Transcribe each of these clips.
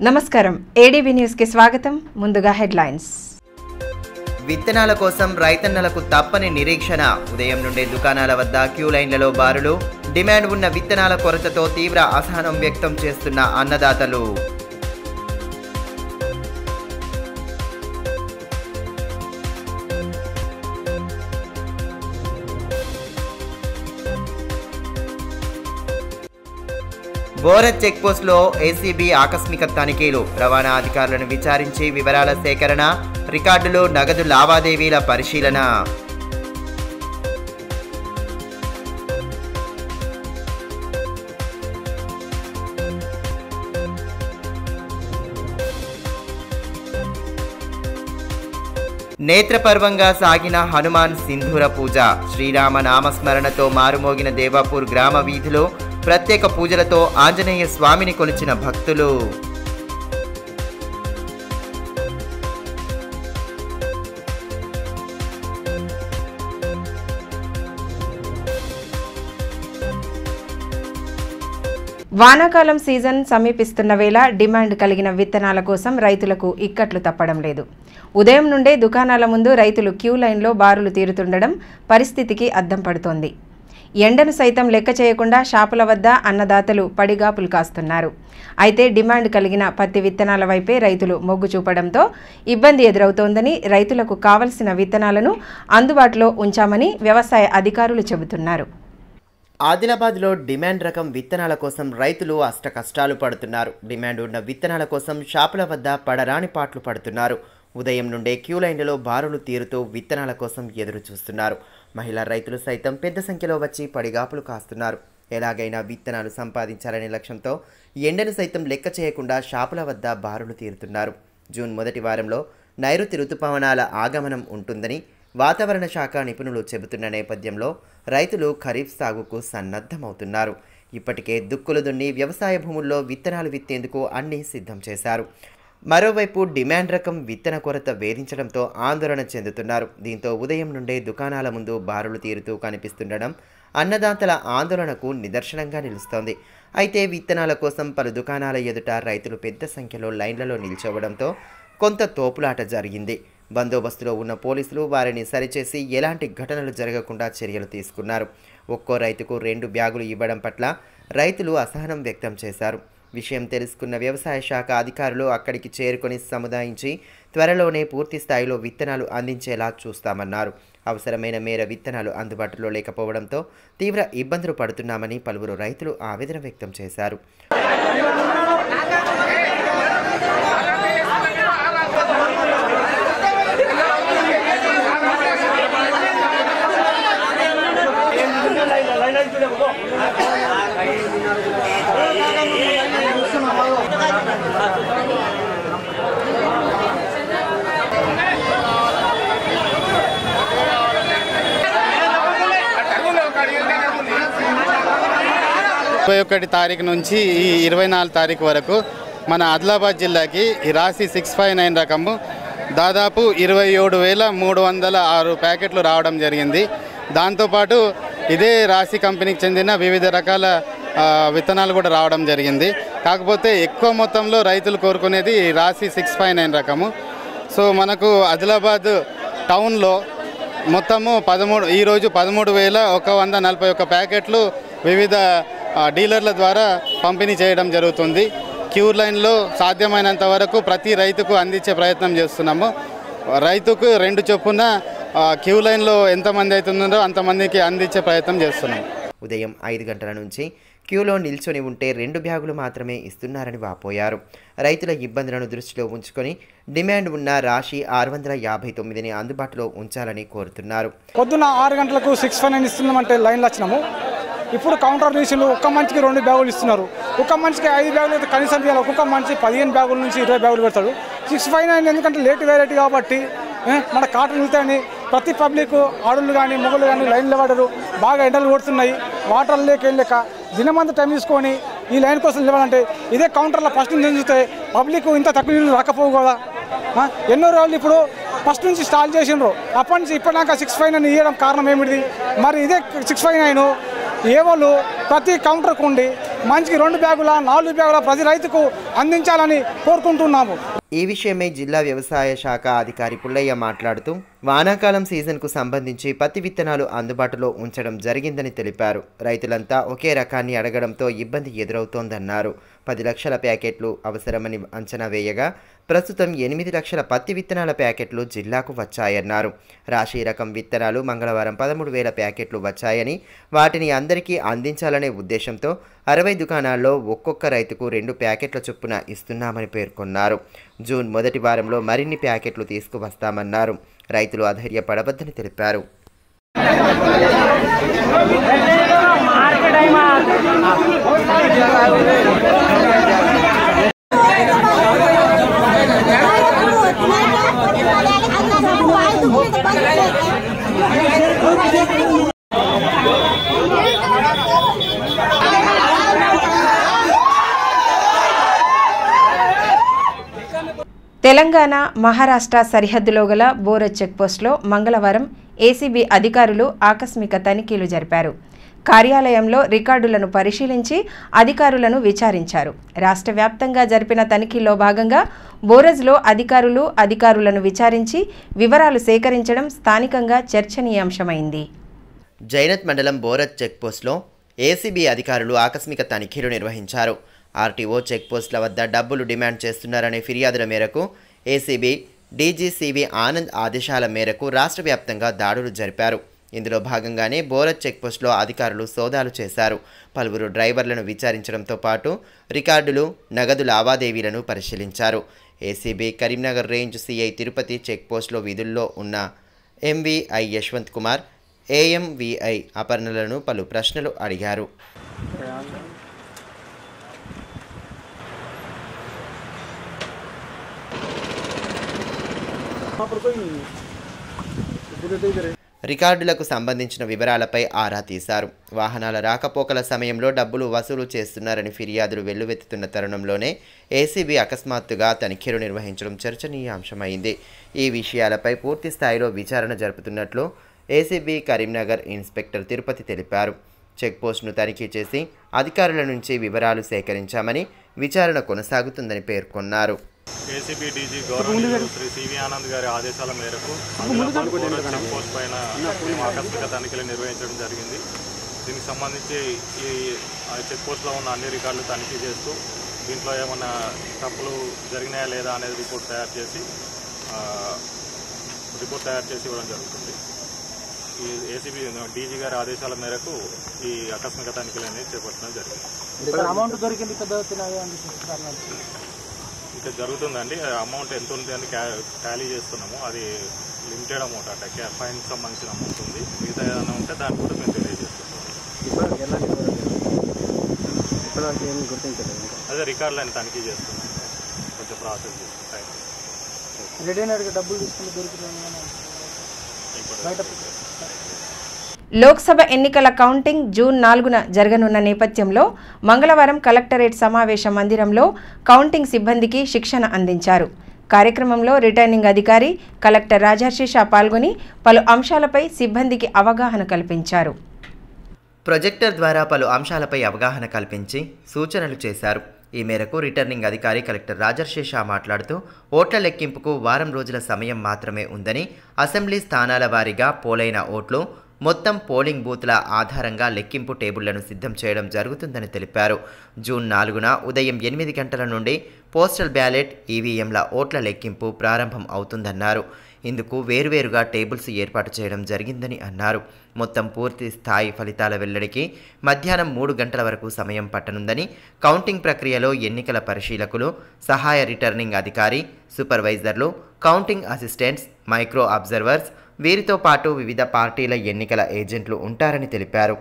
నమస్కారం ADB news కి స్వాగతం. ముందుగా హెడ్లైన్స్. విత్తనాల కోసం రైతన్నలకు తప్పని నిరీక్షణ. ఉదయం నుండే దుకాణాల వద్ద క్యూ లైన్లలో బారులు. డిమాండ్ ఉన్న విత్తనాల కొరతతో తీవ్ర అసహనం వ్యక్తం చేస్తున్న అన్నదాతలు. బోరత్ చెక్పోస్ట్లో ఏసీబీ ఆకస్మిక తనిఖీలు. రవాణా అధికారులను విచారించి వివరాల సేకరణ, రికార్డులు, నగదు లావాదేవీల పరిశీలన. నేత్రపర్వంగా సాగిన హనుమాన్ సింధూర పూజ. శ్రీరామ నామస్మరణతో మారుమోగిన దేవాపూర్ గ్రామ వీధిలో ప్రత్యేక పూజలతో ఆంజనేయ స్వామిని కొలిచిన భక్తులు. వానాకాలం సీజన్ సమీపిస్తున్న వేళ డిమాండ్ కలిగిన విత్తనాల కోసం రైతులకు ఇక్కట్లు తప్పడం లేదు. ఉదయం నుండే దుకాణాల ముందు రైతులు క్యూ లైన్లో బారులు తీరుతుండడం పరిస్థితికి అద్దం పడుతోంది. ఎండను సైతం లెక్క చేయకుండా షాపుల వద్ద అన్నదాతలు పడిగాపులు కాస్తున్నారు. అయితే డిమాండ్ కలిగిన పత్తి విత్తనాల వైపే రైతులు మొగ్గు చూపడంతో ఇబ్బంది ఎదురవుతోందని, రైతులకు కావలసిన విత్తనాలను అందుబాటులో ఉంచామని వ్యవసాయ అధికారులు చెబుతున్నారు. ఆదిలాబాద్లో డిమాండ్ రకం విత్తనాల కోసం రైతులు అష్ట కష్టాలు పడుతున్నారు. డిమాండ్ ఉన్న విత్తనాల కోసం షాపుల వద్ద పడరాని పాట్లు పడుతున్నారు. ఉదయం నుండే క్యూ లైన్లలో బారులు తీరుతూ విత్తనాల కోసం ఎదురు చూస్తున్నారు. మహిళా రైతులు సైతం పెద్ద సంఖ్యలో వచ్చి పడిగాపులు కాస్తున్నారు. ఎలాగైనా విత్తనాలు సంపాదించాలనే లక్ష్యంతో ఎండను సైతం లెక్క చేయకుండా షాపుల వద్ద బారులు తీరుతున్నారు. జూన్ మొదటి వారంలో నైరుతి రుతుపవనాల ఆగమనం ఉంటుందని వాతావరణ శాఖ నిపుణులు చెబుతున్న నేపథ్యంలో రైతులు ఖరీఫ్ సాగుకు సన్నద్ధమవుతున్నారు. ఇప్పటికే దుక్కులు దున్ని వ్యవసాయ భూముల్లో విత్తనాలు విత్తేందుకు అన్నీ సిద్ధం చేశారు. మరోవైపు డిమాండ్ రకం విత్తన కొరత వేధించడంతో ఆందోళన చెందుతున్నారు. దీంతో ఉదయం నుండే దుకాణాల ముందు బారులు తీరుతూ కనిపిస్తుండడం అన్నదాతల ఆందోళనకు నిదర్శనంగా నిలుస్తోంది. అయితే విత్తనాల కోసం పలు దుకాణాల ఎదుట రైతులు పెద్ద సంఖ్యలో లైన్లలో నిల్చోవడంతో కొంత తోపులాట జరిగింది. బందోబస్తులో ఉన్న పోలీసులు వారిని సరిచేసి ఎలాంటి ఘటనలు జరగకుండా చర్యలు తీసుకున్నారు. ఒక్కో రైతుకు 2 బ్యాగులు ఇవ్వడం పట్ల రైతులు అసహనం వ్యక్తం చేశారు. విషయం తెలుసుకున్న వ్యవసాయ శాఖ అధికారులు అక్కడికి చేరుకొని సముదాయించి త్వరలోనే పూర్తి స్థాయిలో విత్తనాలు అందించేలా చూస్తామన్నారు. అవసరమైన మేర విత్తనాలు అందుబాటులో లేకపోవడంతో తీవ్ర ఇబ్బందులు పడుతున్నామని పలువురు రైతులు ఆవేదన వ్యక్తం చేశారు. తారీఖు నుంచి 24 తారీఖు వరకు మన ఆదిలాబాద్ జిల్లాకి ఈ రాశి 659 రకము దాదాపు 27,306 ప్యాకెట్లు రావడం జరిగింది. దాంతోపాటు ఇదే రాశి కంపెనీకి చెందిన వివిధ రకాల విత్తనాలు కూడా రావడం జరిగింది. కాకపోతే ఎక్కువ మొత్తంలో రైతులు కోరుకునేది రాశి 659 రకము. సో మనకు ఆదిలాబాద్ టౌన్లో మొత్తము ఈరోజు 13,141 ప్యాకెట్లు వివిధ డీలర్ల ద్వారా పంపిణీ చేయడం జరుగుతుంది. క్యూ లైన్లో సాధ్యమైనంత వరకు ప్రతి రైతుకు అందించే ప్రయత్నం చేస్తున్నాము. రైతుకు 2 చొప్పున క్యూ లైన్లో ఎంతమంది అవుతుందో అంతమందికి అందించే ప్రయత్నం చేస్తున్నాం. ఉదయం 5 గంటల నుంచి క్యూలో నిల్చొని ఉంటే 2 బ్యాగులు మాత్రమే ఇస్తున్నారని వాపోయారు. రైతుల ఇబ్బందులను దృష్టిలో ఉంచుకొని డిమాండ్ ఉన్న రాశి 659ని అందుబాటులో ఉంచాలని కోరుతున్నారు. పొద్దున్న 6 గంటలకు 659 ఇస్తున్నామంటే లైన్లో వచ్చినాము. ఇప్పుడు కౌంటర్ రీసీలు ఒక్క మనిషికి 2 బ్యాగులు ఇస్తున్నారు. ఒక్క మనిషికి 5 బ్యాగులు అయితే కనీసం తీయాలి. ఒక్కొక్క మనిషి 15 బ్యాగుల నుంచి 20 బ్యాగులు పెడతాడు. 659 ఎందుకంటే లేట్ వెరైటీ కాబట్టి మన కాటన్ వెళ్తాయని ప్రతి పబ్లిక్ ఆడళ్ళు కానీ మొగలు కానీ లైన్లో పడరు. బాగా ఎండలు కొడుతున్నాయి. వాటర్ వెళ్ళలేక దినమంతా టైం తీసుకొని ఈ లైన్ కోసం నిలవాలంటే ఇదే కౌంటర్లో ఫస్ట్ నుంచి చూస్తే పబ్లిక్ ఇంత తక్కువ నీళ్ళు రాకపోవు కదా. ఎన్నో రోజులు ఇప్పుడు ఫస్ట్ నుంచి స్టార్ట్ చేసిండ్రు. అప్పటి నుంచి ఇప్పటిదాకా 659 ఇవ్వడం కారణం ఏమిటి? మరి ఇదే 659 ఏ వాళ్ళు ప్రతి కౌంటర్కు ఉండి మంచికి 2 బ్యాగుల 4 బ్యాగుల ప్రతి రైతుకు అందించాలని కోరుకుంటున్నాము. ఈ విషయమై జిల్లా వ్యవసాయ శాఖ అధికారి పుల్లయ్య మాట్లాడుతూ వానాకాలం సీజన్కు సంబంధించి పత్తి విత్తనాలు అందుబాటులో ఉంచడం జరిగిందని తెలిపారు. రైతులంతా ఒకే రకాన్ని అడగడంతో ఇబ్బంది ఎదురవుతోందన్నారు. 10 లక్షల ప్యాకెట్లు అవసరమని అంచనా వేయగా ప్రస్తుతం 8 లక్షల పత్తి విత్తనాల ప్యాకెట్లు జిల్లాకు వచ్చాయన్నారు. రాశి రకం విత్తనాలు మంగళవారం 13,000 ప్యాకెట్లు వచ్చాయని వాటిని అందరికీ అందించాలనే ఉద్దేశంతో 60 దుకాణాల్లో ఒక్కొక్క రైతుకు 2 ప్యాకెట్ల చొప్పున ఇస్తున్నామని పేర్కొన్నారు. జూన్ మొదటి వారంలో మరిన్ని ప్యాకెట్లు తీసుకువస్తామన్నారు. రైతులు అధైర్యపడవద్దని తెలిపారు. తెలంగాణ మహారాష్ట్ర సరిహద్దులో గల బోరజ్ చెక్పోస్టులో మంగళవారం ఏసీబీ అధికారులు ఆకస్మిక తనిఖీలు జరిపారు. కార్యాలయంలో రికార్డులను పరిశీలించి అధికారులను విచారించారు. రాష్ట్ర వ్యాప్తంగా జరిపిన తనిఖీల్లో భాగంగా బోరజ్లో అధికారులను విచారించి వివరాలు సేకరించడం స్థానికంగా చర్చనీయాంశమైంది. జైనత్ మండలం బోరజ్ చెక్పోస్టులో ఏసీబీ అధికారులు ఆకస్మిక తనిఖీలు నిర్వహించారు. ఆర్టీఓ చెక్పోస్టుల వద్ద డబ్బులు డిమాండ్ చేస్తున్నారనే ఫిర్యాదుల మేరకు ఏసీబీ డీజీసీవీ ఆనంద్ ఆదేశాల మేరకు రాష్ట్ర వ్యాప్తంగా దాడులు జరిపారు. ఇందులో భాగంగానే బోరజ్ చెక్పోస్టులో అధికారులు సోదాలు చేశారు. పలువురు డ్రైవర్లను విచారించడంతో పాటు రికార్డులు, నగదు లావాదేవీలను పరిశీలించారు. ACB Karimnagar range CI Tirupati చెక్పోస్టులో విధుల్లో ఉన్న ఎంవీఐ యశ్వంత్ కుమార్, ఏఎంవీఐ అపర్ణలను పలు ప్రశ్నలు అడిగారు. రికార్డులకు సంబంధించిన వివరాలపై ఆరా తీశారు. వాహనాల రాకపోకల సమయంలో డబ్బులు వసూలు చేస్తున్నారని ఫిర్యాదులు వెల్లువెత్తుతున్న తరుణంలోనే ఏసీబీ అకస్మాత్తుగా తనిఖీలు నిర్వహించడం చర్చనీయాంశమైంది. ఈ విషయాలపై పూర్తి స్థాయిలో విచారణ జరుపుతున్నట్లు ఏసీబీ కరీంనగర్ ఇన్స్పెక్టర్ తిరుపతి తెలిపారు. చెక్పోస్టును తనిఖీ చేసి అధికారుల నుంచి వివరాలు సేకరించామని విచారణ కొనసాగుతుందని పేర్కొన్నారు. ACB DG governor Shri CV Anand గారి ఆదేశాల మేరకు చెక్ పోస్ట్ పైన మేము ఆకస్మిక తనిఖీలు నిర్వహించడం జరిగింది. దీనికి సంబంధించి ఈ చెక్ పోస్ట్లో ఉన్న అన్ని రికార్డులు తనిఖీ చేస్తూ దీంట్లో ఏమన్నా తప్పులు జరిగినాయా లేదా అనేది రిపోర్ట్ తయారు చేసి ఇవ్వడం జరుగుతుంది. ఈ ఏసీబీ డీజీ గారి ఆదేశాల మేరకు ఈ ఆకస్మిక తనిఖీలు అనేది చేపట్టడం జరిగింది. ఇంకా జరుగుతుందండి. అమౌంట్ ఎంత ఉంది అని టాలీ చేస్తున్నాము. అది లిమిటెడ్ అమౌంట్ అంటే ఫైన్కి సంబంధించిన అమౌంట్ ఉంది. మిగతా ఏదైనా ఉంటే దాన్ని కూడా మేము తెలియజేస్తున్నాము. అదే రికార్డులను తనిఖీ చేస్తున్నాం. కొంచెం ప్రాసెస్ చేస్తాం. లోక్సభ ఎన్నికల కౌంటింగ్ జూన్ 4న జరగనున్న నేపథ్యంలో మంగళవారం కలెక్టరేట్ సమావేశ మందిరంలో కౌంటింగ్ సిబ్బందికి శిక్షణ అందించారు. కార్యక్రమంలో రిటర్నింగ్ అధికారి కలెక్టర్ రాజర్షి షా పాల్గొని పలు అంశాలపై సిబ్బందికి అవగాహన కల్పించారు. ప్రొజెక్టర్ ద్వారా పలు అంశాలపై అవగాహన కల్పించి సూచనలు చేశారు. ఈ మేరకు రిటర్నింగ్ అధికారి కలెక్టర్ రాజర్షి షా మాట్లాడుతూ ఓట్ల లెక్కింపుకు వారం రోజుల సమయం మాత్రమే ఉందని, అసెంబ్లీ స్థానాల వారీగా పోలైన ఓట్లు మొత్తం పోలింగ్ బూత్ల ఆధారంగా లెక్కింపు టేబుళ్లను సిద్ధం చేయడం జరుగుతుందని తెలిపారు. జూన్ 4న ఉదయం 8 గంటల నుండి పోస్టల్ బ్యాలెట్, ఈవీఎంల ఓట్ల లెక్కింపు ప్రారంభం అవుతుందన్నారు. ఇందుకు వేరువేరుగా టేబుల్స్ ఏర్పాటు చేయడం జరిగిందని అన్నారు. మొత్తం పూర్తి స్థాయి ఫలితాల వెల్లడికి మధ్యాహ్నం 3 గంటల వరకు సమయం పట్టనుందని, కౌంటింగ్ ప్రక్రియలో ఎన్నికల పరిశీలకులు, సహాయ రిటర్నింగ్ అధికారి, సూపర్వైజర్లు, కౌంటింగ్ అసిస్టెంట్స్, మైక్రో అబ్జర్వర్స్, వీరితో పాటు వివిధ పార్టీల ఎన్నికల ఏజెంట్లు ఉంటారని తెలిపారు.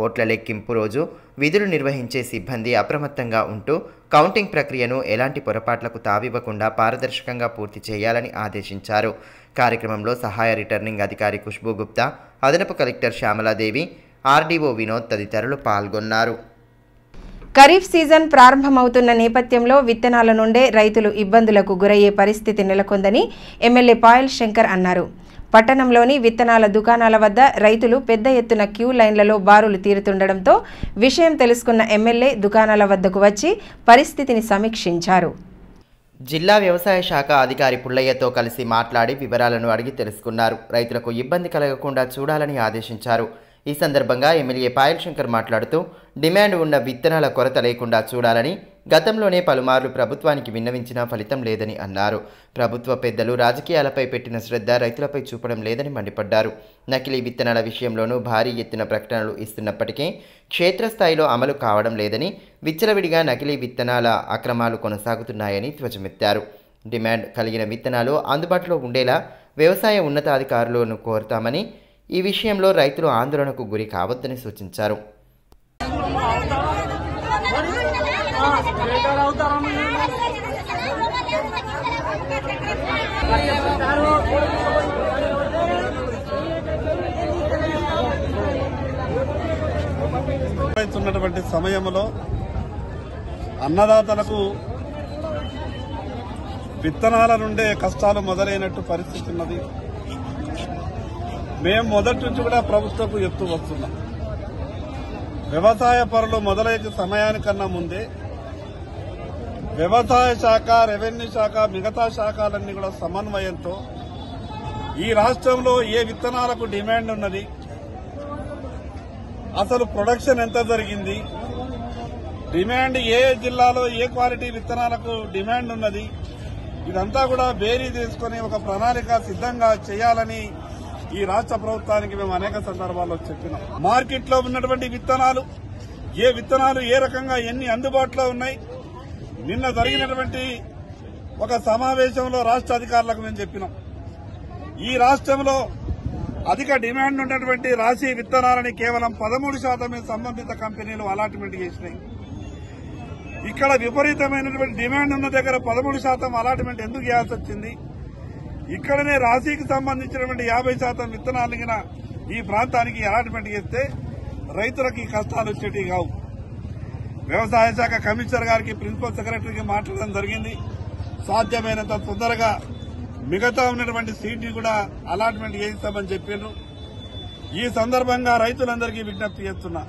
ఓట్ల లెక్కింపు రోజు విధులు నిర్వహించే సిబ్బంది అప్రమత్తంగా ఉంటూ కౌంటింగ్ ప్రక్రియను ఎలాంటి పొరపాట్లకు తావివ్వకుండా పారదర్శకంగా పూర్తి చేయాలని ఆదేశించారు. కార్యక్రమంలో సహాయ రిటర్నింగ్ అధికారి ఖుష్బూ గుప్తా, అదనపు కలెక్టర్ శ్యామలాదేవి, ఆర్డీఓ వినోద్ తదితరులు పాల్గొన్నారు. ఖరీఫ్ సీజన్ ప్రారంభమవుతున్న నేపథ్యంలో విత్తనాల నుండే రైతులు ఇబ్బందులకు గురయ్యే పరిస్థితి నెలకొందని ఎమ్మెల్యే పాయల్ శంకర్ అన్నారు. పట్టణంలోని విత్తనాల దుకాణాల వద్ద రైతులు పెద్ద ఎత్తున క్యూ లైన్లలో బారులు తీరుతుండడంతో విషయం తెలుసుకున్న ఎమ్మెల్యే దుకాణాల వద్దకు వచ్చి పరిస్థితిని సమీక్షించారు. జిల్లా వ్యవసాయ శాఖ అధికారి పుల్లయ్యతో కలిసి మాట్లాడి వివరాలను అడిగి తెలుసుకున్నారు. రైతులకు ఇబ్బంది కలగకుండా చూడాలని ఆదేశించారు. ఈ సందర్భంగా ఎమ్మెల్యే పాయల్ శంకర్ మాట్లాడుతూ డిమాండ్ ఉన్న విత్తనాల కొరత లేకుండా చూడాలని, గతంలోనే పలుమార్లు ప్రభుత్వానికి విన్నవించినా ఫలితం లేదని అన్నారు. ప్రభుత్వ పెద్దలు రాజకీయాలపై పెట్టిన శ్రద్ధ రైతులపై చూపడం లేదని మండిపడ్డారు. నకిలీ విత్తనాల విషయంలోనూ భారీ ఎత్తున ప్రకటనలు ఇస్తున్నప్పటికీ క్షేత్రస్థాయిలో అమలు కావడం లేదని, విచ్చలవిడిగా నకిలీ విత్తనాల అక్రమాలు కొనసాగుతున్నాయని ధ్వజమెత్తారు. డిమాండ్ కలిగిన విత్తనాలు అందుబాటులో ఉండేలా వ్యవసాయ ఉన్నతాధికారులను కోరుతామని, ఈ విషయంలో రైతులు ఆందోళనకు గురి కావద్దని సూచించారు. ఉన్నటువంటి సమయంలో అన్నదాతలకు విత్తనాల నుండే కష్టాలు మొదలైనట్టు పరిస్థితి ఉన్నది. మేము మొదటి నుంచి కూడా ప్రభుత్వకు చెప్తూ వస్తున్నాం. వ్యవసాయ పనులు మొదలయ్యే సమయానికన్నా ముందే వ్యవసాయ శాఖ, రెవెన్యూ శాఖ, మిగతా శాఖలన్నీ కూడా సమన్వయంతో ఈ రాష్ట్రంలో ఏ విత్తనాలకు డిమాండ్ ఉన్నది, అసలు ప్రొడక్షన్ ఎంత జరిగింది, డిమాండ్ ఏ జిల్లాలో ఏ క్వాలిటీ విత్తనాలకు డిమాండ్ ఉన్నది, ఇదంతా కూడా బేరీ తీసుకుని ఒక ప్రణాళిక సిద్ధంగా చేయాలని ఈ రాష్ట్ర ప్రభుత్వానికి మేము అనేక సందర్భాల్లో చెప్పినాం. మార్కెట్లో ఉన్నటువంటి విత్తనాలు, ఏ విత్తనాలు ఏ రకంగా ఎన్ని అందుబాటులో ఉన్నాయి, నిన్న జరిగినటువంటి ఒక సమావేశంలో రాష్ట్ర అధికారులకు మేము చెప్పినాం. ఈ రాష్ట్రంలో అధిక డిమాండ్ ఉన్నటువంటి రాశి విత్తనాలని కేవలం 13% సంబంధిత కంపెనీలు అలాట్మెంట్ చేసినాయి. ఇక్కడ విపరీతమైనటువంటి డిమాండ్ ఉన్న దగ్గర 13% అలాట్మెంట్ ఎందుకు చేయాల్సి వచ్చింది? ఇక్కడనే రాశికి సంబంధించినటువంటి 50% విత్తనాలు ఈ ప్రాంతానికి అలాట్మెంట్ చేస్తే రైతులకు ఈ కష్టాలు వచ్చేటివి కావు. వ్యవసాయ శాఖ కమిషనర్ గారికి, ప్రిన్సిపల్ సెక్రటరీకి మాట్లాడడం జరిగింది. సాధ్యమైనంత తొందరగా మిగతా ఉన్నటువంటి సీట్ని కూడా అలాట్మెంట్ చేయిస్తామని చెప్పారు. ఈ సందర్భంగా రైతులందరికీ విజ్ఞప్తి చేస్తున్నా,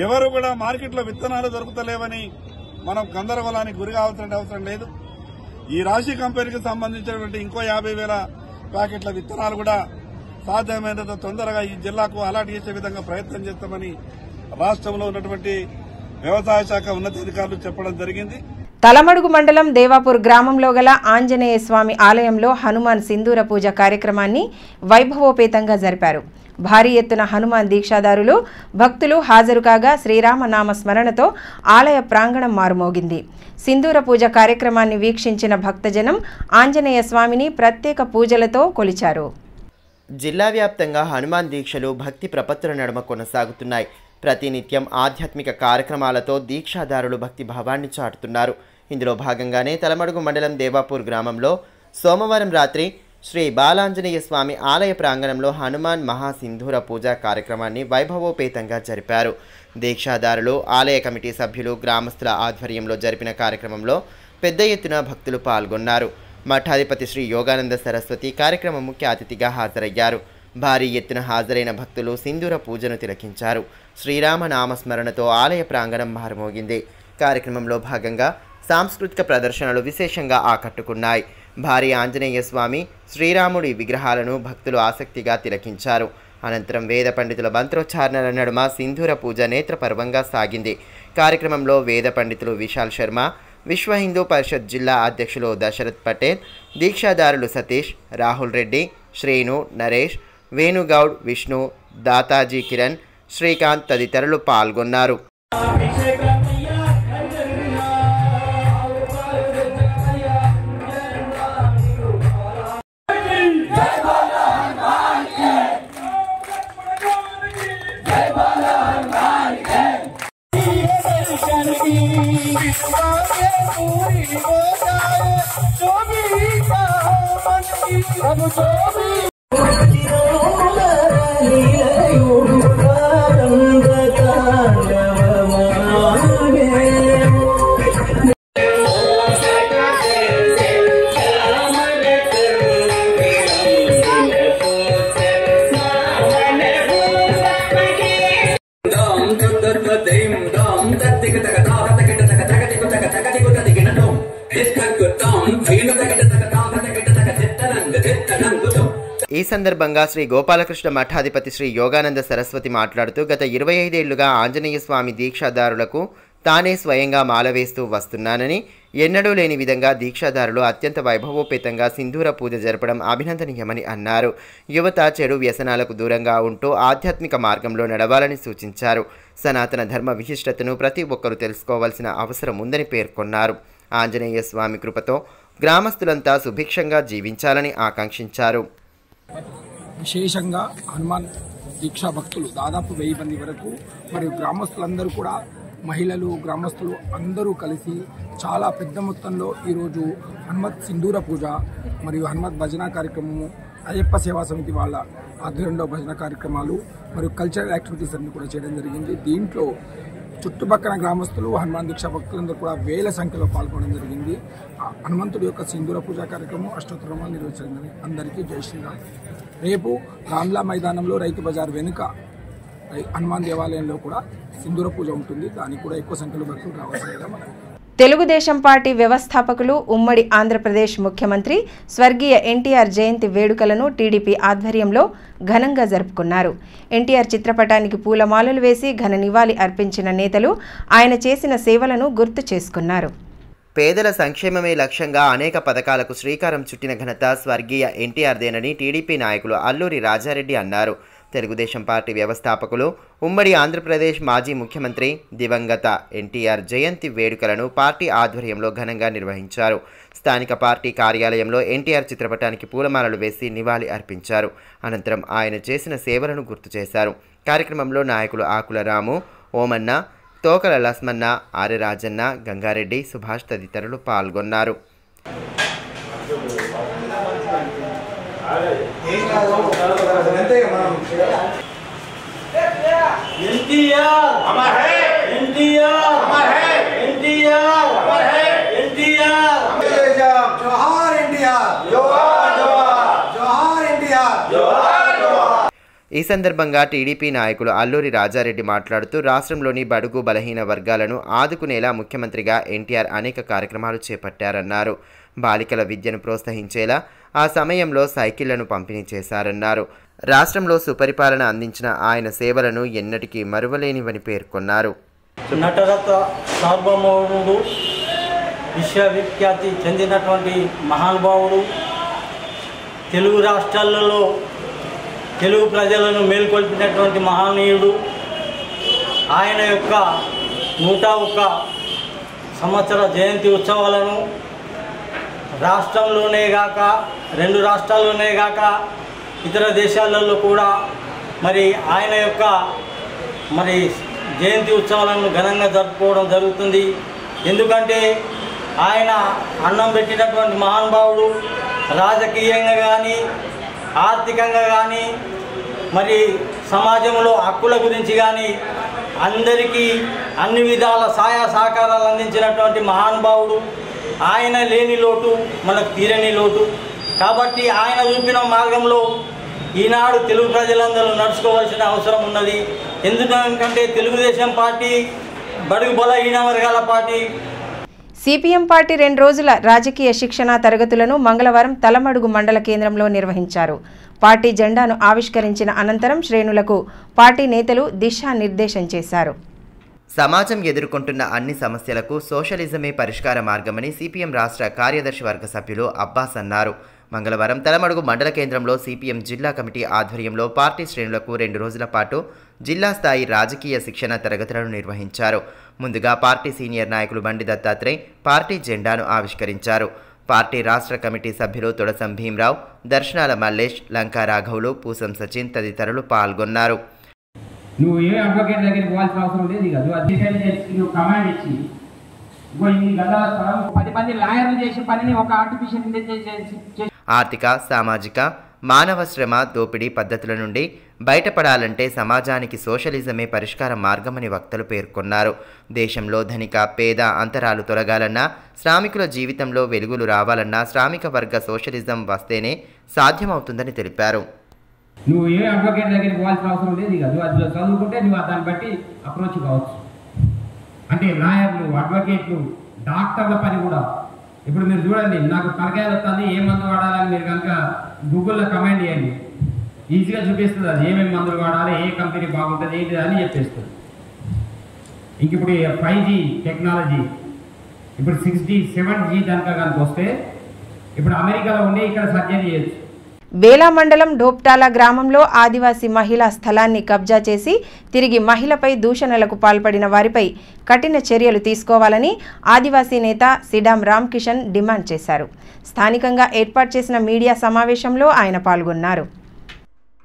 ఎవరు కూడా మార్కెట్లో విత్తనాలు దొరుకుతలేవని మనం గందరగోళానికి గురి కావాల్సిన అవసరం లేదు. ఈ రాశి కంపెనీకి సంబంధించినటువంటి ఇంకో 50,000 ప్యాకెట్ల విత్తనాలు కూడా సాధ్యమైనంత తొందరగా ఈ జిల్లాకు అలాట్ చేసే విధంగా ప్రయత్నం చేస్తామని రాష్ట్రంలో ఉన్నటువంటి వ్యవసాయ శాఖ ఉన్నతాధికారులు చెప్పడం జరిగింది. తలమడుగు మండలం దేవాపూర్ గ్రామంలో గల ఆంజనేయ స్వామి ఆలయంలో హనుమాన్ సింధూర పూజ కార్యక్రమాన్ని వైభవోపేతంగా జరిపారు. భారీ ఎత్తున హనుమాన్ దీక్షాదారులు, భక్తులు హాజరు కాగా శ్రీరామనామ స్మరణతో ఆలయ ప్రాంగణం మారుమోగింది. సింధూర పూజ కార్యక్రమాన్ని వీక్షించిన భక్తజనం ఆంజనేయ స్వామిని ప్రత్యేక పూజలతో కొలిచారు. జిల్లా వ్యాప్తంగా హనుమాన్ దీక్షలు భక్తి ప్రపత్తుల నడుమ కొనసాగుతున్నాయి. ప్రతినిత్యం ఆధ్యాత్మిక కార్యక్రమాలతో దీక్షాదారులు భక్తి భావాన్ని చాటుతున్నారు. ఇందులో భాగంగానే తలమడుగు మండలం దేవాపూర్ గ్రామంలో సోమవారం రాత్రి శ్రీ బాలాంజనేయ స్వామి ఆలయ ప్రాంగణంలో హనుమాన్ మహాసింధూర పూజా కార్యక్రమాన్ని వైభవోపేతంగా జరిపారు. దీక్షాదారులు, ఆలయ కమిటీ సభ్యులు, గ్రామస్తుల ఆధ్వర్యంలో జరిపిన కార్యక్రమంలో పెద్ద ఎత్తున భక్తులు పాల్గొన్నారు. మఠాధిపతి శ్రీ యోగానంద సరస్వతి కార్యక్రమ ముఖ్య అతిథిగా హాజరయ్యారు. భారీ ఎత్తున హాజరైన భక్తులు సింధూర పూజను తిలకించారు. శ్రీరామ నామస్మరణతో ఆలయ ప్రాంగణం మారుమోగింది. కార్యక్రమంలో భాగంగా సాంస్కృతిక ప్రదర్శనలు విశేషంగా ఆకట్టుకున్నాయి. భారీ ఆంజనేయ స్వామి, శ్రీరాముడి విగ్రహాలను భక్తులు ఆసక్తిగా తిలకించారు. అనంతరం వేద పండితుల మంత్రోచ్చారణల నడుమ సింధూర పూజ నేత్రపర్వంగా సాగింది. కార్యక్రమంలో వేద పండితులు విశాల్ శర్మ, విశ్వ హిందూ పరిషత్ జిల్లా అధ్యక్షులు దశరథ్ పటేల్, దీక్షాదారులు సతీష్, రాహుల్ రెడ్డి, శ్రీను, నరేష్, వేణుగౌడ్, విష్ణు, దాతాజీ కిరణ్, శ్రీకాంత్ తదితరులు పాల్గొన్నారు. ఈ సందర్భంగా శ్రీ గోపాలకృష్ణ మఠాధిపతి శ్రీ యోగానంద సరస్వతి మాట్లాడుతూ గత 25 ఏళ్లుగా ఆంజనేయ స్వామి దీక్షాదారులకు తానే స్వయంగా మాల వేస్తూ వస్తున్నానని, ఎన్నడూ లేని విధంగా దీక్షాదారులు అత్యంత వైభవోపేతంగా సింధూర పూజ జరపడం అభినందనీయమని అన్నారు. యువత చెడు వ్యసనాలకు దూరంగా ఉంటూ ఆధ్యాత్మిక మార్గంలో నడవాలని సూచించారు. సనాతన ధర్మ విశిష్టతను ప్రతి ఒక్కరూ తెలుసుకోవాల్సిన అవసరం ఉందని పేర్కొన్నారు. ఆంజనేయ స్వామి కృపతో గ్రామస్తులంతా సుభిక్షంగా జీవించాలని ఆకాంక్షించారు. విశేషంగా హనుమాన్ దీక్షా భక్తులు దాదాపు 1000 మంది వరకు మరియు గ్రామస్తులందరూ కూడా మహిళలు గ్రామస్తులు అందరూ కలిసి చాలా పెద్ద మొత్తంలో ఈరోజు హనుమత్ సింధూర పూజ మరియు హనుమత్ భజన కార్యక్రమము, అయ్యప్ప సేవా సమితి వాళ్ళ ఆధ్వర్యంలో భజన కార్యక్రమాలు మరియు కల్చరల్ యాక్టివిటీస్ అన్ని కూడా చేయడం జరిగింది. దీంట్లో చుట్టుపక్కల గ్రామస్తులు హనుమాన్ దీక్షా భక్తులందరూ కూడా వేల సంఖ్యలో పాల్గొనడం జరిగింది. హనుమంతుడి యొక్క సింధూర పూజా కార్యక్రమం అష్టోత్తరమాలు నిర్వహించడం. అందరికీ జై శ్రీరామ్. రేపు రామ్లా మైదానంలో రైతు బజార్ వెనుక హనుమాన్ దేవాలయంలో కూడా సింధూర పూజ ఉంటుంది. దానికి కూడా ఎక్కువ సంఖ్యలో భక్తులు రావాల్సిందిగా మనం. తెలుగుదేశం పార్టీ వ్యవస్థాపకులు ఉమ్మడి ఆంధ్రప్రదేశ్ ముఖ్యమంత్రి స్వర్గీయ ఎన్టీఆర్ జయంతి వేడుకలను టీడీపీ ఆధ్వర్యంలో ఘనంగా జరుపుకున్నారు. ఎన్టీఆర్ చిత్రపటానికి పూలమాలలు వేసి ఘన నివాళి అర్పించిన నేతలు ఆయన చేసిన సేవలను గుర్తు చేసుకున్నారు. పేదల సంక్షేమమే లక్ష్యంగా అనేక పథకాలకు శ్రీకారం చుట్టిన ఘనత స్వర్గీయ ఎన్టీఆర్దేనని టీడీపీ నాయకులు అల్లూరి రాజారెడ్డి అన్నారు. తెలుగుదేశం పార్టీ వ్యవస్థాపకులు ఉమ్మడి ఆంధ్రప్రదేశ్ మాజీ ముఖ్యమంత్రి దివంగత ఎన్టీఆర్ జయంతి వేడుకలను పార్టీ ఆధ్వర్యంలో ఘనంగా నిర్వహించారు. స్థానిక పార్టీ కార్యాలయంలో ఎన్టీఆర్ చిత్రపటానికి పూలమాలలు వేసి నివాళి అర్పించారు. అనంతరం ఆయన చేసిన సేవలను గుర్తు చేశారు. కార్యక్రమంలో నాయకులు ఆకుల రాము, ఓమన్న, తోకల లస్మన్న, ఆర్య రాజన్న, గంగారెడ్డి, సుభాష్ తదితరులు పాల్గొన్నారు. ఈ సందర్భంగా టీడీపీ నాయకులు అల్లూరి రాజారెడ్డి మాట్లాడుతూ రాష్ట్రంలోని బడుగు బలహీన వర్గాలను ఆదుకునేలా ముఖ్యమంత్రిగా ఎన్టీఆర్ అనేక కార్యక్రమాలు చేపట్టారన్నారు. బాలికల విద్యను ప్రోత్సహించేలా ఆ సమయంలో సైకిళ్లను పంపిణీ చేశారన్నారు. రాష్ట్రంలో సుపరిపాలన అందించిన ఆయన సేవలను ఎన్నటికీ మరువలేనివని పేర్కొన్నారు. నటరత్న సార్వభౌముడు, విశ్వవిఖ్యాతి చెందినటువంటి మహానుభావుడు, తెలుగు రాష్ట్రాలలో తెలుగు ప్రజలను మేల్కొల్పినటువంటి మహనీయుడు. ఆయన యొక్క 101 సంవత్సర జయంతి ఉత్సవాలను రాష్ట్రంలోనే గాక 2 రాష్ట్రాల్లోనే గాక ఇతర దేశాలలో కూడా ఆయన యొక్క జయంతి ఉత్సవాలను ఘనంగా జరుపుకోవడం జరుగుతుంది. ఎందుకంటే ఆయన అన్నం పెట్టినటువంటి మహానుభావుడు. రాజకీయంగా కానీ ఆర్థికంగా కానీ సమాజంలో హక్కుల గురించి కానీ అందరికీ అన్ని విధాల సహాయ సహకారాలు అందించినటువంటి మహానుభావుడు. ఆయన లేని లోటు మనకు తీరని లోటు. కాబట్టి ఆయన చూపిన మార్గంలో ఈనాడు తెలుగు ప్రజలందరూ నడుచుకోవాల్సిన అవసరం ఉన్నది. ఎందుకంటే తెలుగుదేశం పార్టీ బడుగు బలహీన వర్గాల పార్టీ. సిపిఎం పార్టీ 2 రోజుల రాజకీయ శిక్షణ తరగతులను మంగళవారం తలమడుగు మండల కేంద్రంలో నిర్వహించారు. పార్టీ జెండాను ఆవిష్కరించిన అనంతరం శ్రేణులకు పార్టీ నేతలు దిశానిర్దేశం చేశారు. సమాజం ఎదుర్కొంటున్న అన్ని సమస్యలకు సోషలిజమే పరిష్కార మార్గమని సిపిఎం రాష్ట్ర కార్యదర్శి వర్గ సభ్యులు అబ్బాస్ అన్నారు. మంగళవారం తలమడుగు మండల కేంద్రంలో సిపిఎం జిల్లా కమిటీ ఆధ్వర్యంలో పార్టీ శ్రేణులకు 2 రోజుల పాటు జిల్లా స్థాయి రాజకీయ శిక్షణ తరగతులను నిర్వహించారు. ముందుగా పార్టీ సీనియర్ నాయకులు బండి దత్తాత్రేయ్ పార్టీ జెండాను ఆవిష్కరించారు. పార్టీ రాష్ట్ర కమిటీ సభ్యులు తొడసం భీమరావు, దర్శనాల మల్లేష్, లంకా రాఘవులు, పూసం సచిన్ తదితరులు పాల్గొన్నారు. నువ్వు ఏ అడ్వకేట్ దగ్గరికి పోవాల్సిన అవసరం లేదు. ఇక నువ్వు అధికారి చేసి నువ్వు కమాండ్ ఇచ్చి 10 మంది లాయర్లు చేసే పనిని ఒక ఆర్టిఫిషియల్ ఇంటెలిజెన్స్. ఆర్థిక, సామాజిక, మానవ శ్రమ దోపిడీ పద్ధతుల నుండి బయటపడాలంటే సమాజానికి సోషలిజమే పరిష్కార మార్గమని వక్తలు పేర్కొన్నారు. దేశంలో ధనిక పేద అంతరాలు తొలగాలన్నా, శ్రామికుల జీవితంలో వెలుగులు రావాలన్నా శ్రామిక వర్గ సోషలిజం వస్తేనే సాధ్యమవుతుందని తెలిపారు. నువ్వు ఏ అడ్వకేట్ దగ్గరికి పోవాల్సిన అవసరం లేదు. ఇక నువ్వు చదువుకుంటే నువ్వు దాన్ని బట్టి అప్రోచ్ కావచ్చు. అంటే లాయర్లు, అడ్వకేట్లు, డాక్టర్ల పని కూడా ఇప్పుడు మీరు చూడండి, నాకు తలకాయ వస్తుంది, ఏ మందు వాడాలని మీరు కనుక గూగుల్లో కమెంట్ చేయండి, ఈజీగా చూపిస్తుంది అది ఏమేమి మందులు వాడాలి, ఏ కంపెనీ బాగుంటుంది ఏంటి అని చెప్పేస్తుంది. ఇంక ఇప్పుడు 5G టెక్నాలజీ, ఇప్పుడు 6G 7G దానికా కనుక వస్తే ఇప్పుడు అమెరికాలో ఉండి ఇక్కడ సర్జరీ చేయొచ్చు. బేలా మండలం డోప్టాల గ్రామంలో ఆదివాసీ మహిళా స్థలాన్ని కబ్జా చేసి తిరిగి మహిళపై దూషణలకు పాల్పడిన వారిపై కఠిన చర్యలు తీసుకోవాలని ఆదివాసీ నేత సిడాం రామ్కిషన్ డిమాండ్ చేశారు. స్థానికంగా ఏర్పాటు చేసిన మీడియా సమావేశంలో ఆయన పాల్గొన్నారు.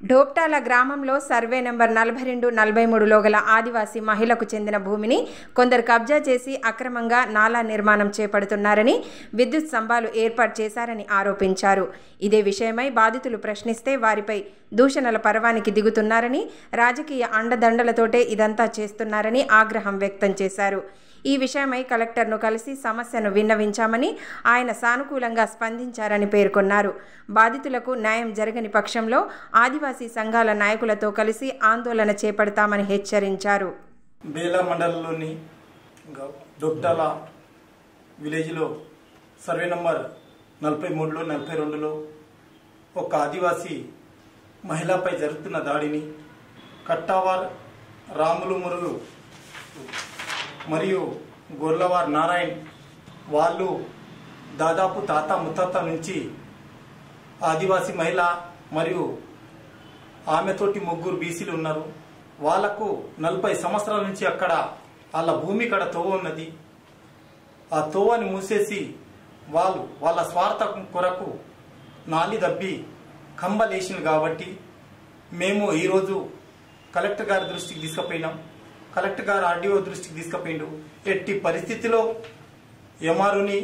డోప్టాల గ్రామంలో సర్వే నెంబర్ 42-43లో గల ఆదివాసీ మహిళకు చెందిన భూమిని కొందరు కబ్జా చేసి అక్రమంగా నాలా నిర్మాణం చేపడుతున్నారని, విద్యుత్ స్తంభాలు ఏర్పాటు చేశారని ఆరోపించారు. ఇదే విషయమై బాధితులు ప్రశ్నిస్తే వారిపై దూషణల పర్వానికి దిగుతున్నారని, రాజకీయ అండదండలతోటే ఇదంతా చేస్తున్నారని ఆగ్రహం వ్యక్తం చేశారు. ఈ విషయమై కలెక్టర్ను కలిసి సమస్యను విన్నవించామని, ఆయన సానుకూలంగా స్పందించారని పేర్కొన్నారు. బాధితులకు న్యాయం జరగని పక్షంలో ఆదివాసీ సంఘాల నాయకులతో కలిసి ఆందోళన చేపడతామని హెచ్చరించారు. బేలా మండలంలోని డొప్టాల విలేజ్లో సర్వే నంబర్ 43లో 42లో ఒక ఆదివాసీ మహిళపై జరుగుతున్న దాడిని కట్టావార్ రాములు మురుగు మరియు గొర్లవార్ నారాయణ్ వాళ్ళు దాదాపు తాత ముత్తాత నుంచి ఆదివాసీ మహిళ మరియు ఆమెతోటి ముగ్గురు బీసీలు ఉన్నారు. వాళ్లకు 40 సంవత్సరాల నుంచి అక్కడ వాళ్ళ భూమి కాడ తోవ ఉన్నది. ఆ తోవని మూసేసి వాళ్ళు వాళ్ళ స్వార్థం కొరకు నాలి దబ్బి కంబలేసింది. కాబట్టి మేము ఈరోజు కలెక్టర్ గారి దృష్టికి తీసుకుపోయినాం. కలెక్టర్ గారు ఆర్డీఓ దృష్టికి తీసుకుపోయిండు. ఎట్టి పరిస్థితిలో ఎంఆర్ఓని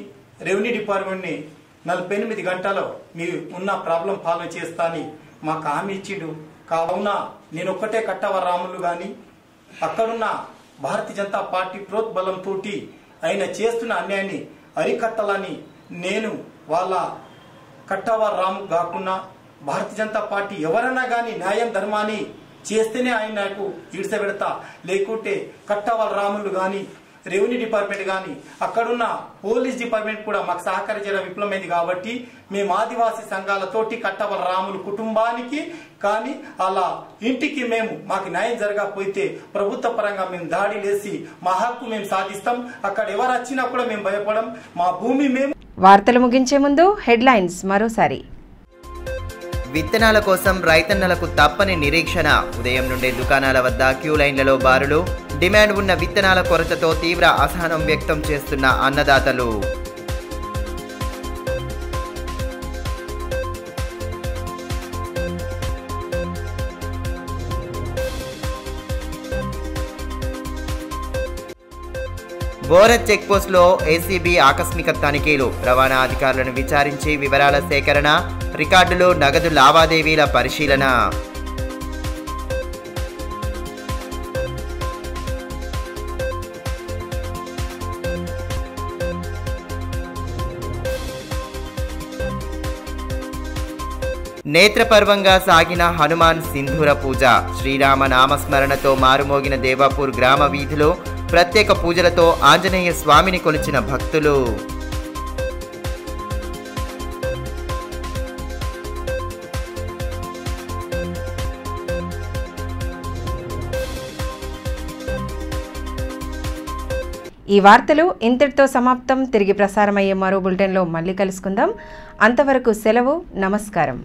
రెవెన్యూ డిపార్ట్మెంట్ని 48 గంటల్లో మీరు ఉన్న ప్రాబ్లం ఫాలో చేస్తా అని మాకు హామీ ఇచ్చిండు. కావున నేను ఒక్కటే కట్టవర్ రాములు కానీ అక్కడున్న భారతీయ జనతా పార్టీ ప్రోత్బలంతో ఆయన చేస్తున్న అన్యాయాన్ని అరికట్టాలని నేను వాళ్ళ కట్టవర్ రాము కాకుండా భారతీయ జనతా పార్టీ ఎవరైనా కానీ న్యాయం ధర్మాన్ని చేస్తేనే ఆయన నాకు ఈడ్చబెడతా, లేకుంటే కట్టవర్ రాములు కానీ రెవెన్యూ డిపార్ట్మెంట్ కానీ అక్కడున్న పోలీస్ డిపార్ట్మెంట్ కూడా మాకు సహకరించడం విఫలమైంది. కాబట్టి మేము ఆదివాసీ సంఘాలతోటి కట్టవర్ రాములు కుటుంబానికి కానీ అలా ఇంటికి మాకు న్యాయం జరగకపోతే ప్రభుత్వ పరంగా మేము దాడి లేసి మా హక్కు మేము సాధిస్తాం. అక్కడ ఎవరు వచ్చినా కూడా మేము భయపడం. మా భూమి మేము. వార్తలు ముగించే ముందు హెడ్లైన్స్ మరోసారి. విత్తనాల కోసం రైతన్నలకు తప్పని నిరీక్షణ. ఉదయం నుండే దుకాణాల వద్ద క్యూ లైన్లలో బారులు. డిమాండ్ ఉన్న విత్తనాల కొరతతో తీవ్ర అసహనం వ్యక్తం చేస్తున్న అన్నదాతలు. బోరత్ చెక్పోస్ట్లో ఏసీబీ ఆకస్మిక తనిఖీలు. రవాణా అధికారులను విచారించి వివరాల సేకరణ. రికార్డులు, నగదు లావాదేవీల పరిశీలన. నేత్రపర్వంగా సాగిన హనుమాన్ సింధూర పూజ. శ్రీరామ నామస్మరణతో మారుమోగిన దేవాపూర్ గ్రామ వీధిలో ప్రత్యేక పూజలతో ఆంజనేయ స్వామిని కొలిచిన భక్తులు. ఈ వార్తలు ఇంతటితో సమాప్తం. తిరిగి ప్రసారమయ్యే మరో బులెటిన్లో మళ్ళీ కలుసుకుందాం. అంతవరకు సెలవు. నమస్కారం.